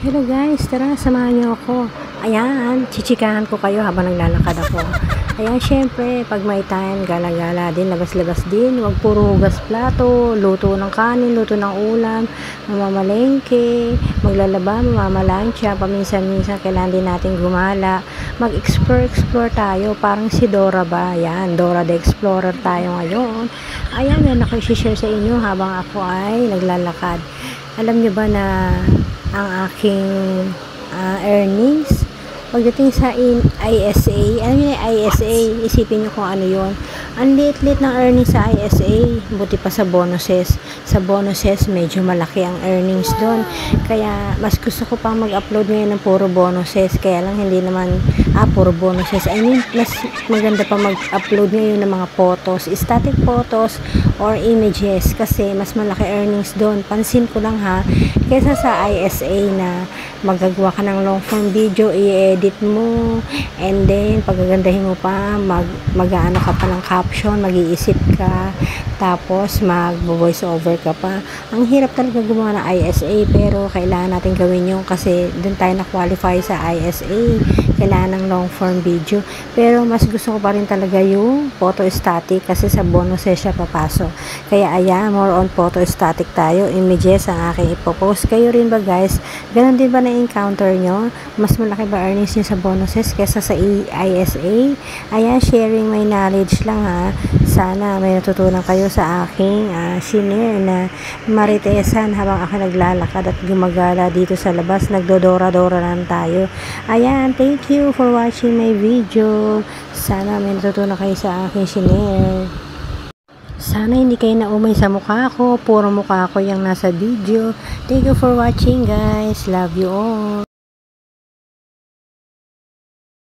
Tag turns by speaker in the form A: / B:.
A: Hello guys, tara samahan niyo ako. Ayan, chichikahan ko kayo habang naglalakad ako. Ayan, syempre, pag may time, gala-gala din, labas-labas din. Huwag puro hugas plato, luto ng kanin, luto ng ulam, mamamalengke, maglalaba, mamamalansya, paminsan-minsan kailangan din natin gumala. Mag-explore tayo, parang si Dora ba? Ayan, Dora the Explorer tayo ngayon. Ayan, yan ako i-share sa inyo habang ako ay naglalakad. Alam niyo ba na ang aking earnings pagdating sa ISA, ano yun ISA, isipin nyo kung ano yun, ang liit-liit ng earnings sa ISA, buti pa sa bonuses medyo malaki ang earnings doon, kaya mas gusto ko pang mag-upload ngayon ng puro bonuses, kaya lang hindi naman puro bonuses, I mean mas maganda pa mag-upload ngayon ng mga photos, static photos or images, kasi mas malaki earnings doon. Pansin ko lang ha, kesa sa ISA na magagawa ka ng long form video, i-edit mo, and then pagagandahin mo pa, mag-ano ka pa ng caption, mag-iisip ka, tapos mag-voice over ka pa. Ang hirap talaga gumawa ng ISA, pero kailangan natin gawin yung kasi dun tayo na-qualify sa ISA, kailangan ng long form video, pero mas gusto ko pa rin talaga yung photo static kasi sa bonuses siya papasok. Kaya ayan, more on photo static tayo, images ang aking ipopost. Kayo rin ba guys? Ganon din ba na-encounter nyo? Mas malaki ba earnings nyo sa bonuses kesa sa ISA? Ayan, sharing my knowledge lang ha. Sana may natutunan kayo sa aking shinare na maritesan habang ako naglalakad at gumagala dito sa labas. Nagdodora-dora lang tayo. Ayan, thank you for watching my video. Sana may natutunan kayo sa aking shinare. Sana hindi kayo naumay sa mukha ko. Puro mukha ko yung nasa video. Thank you for watching guys. Love you all.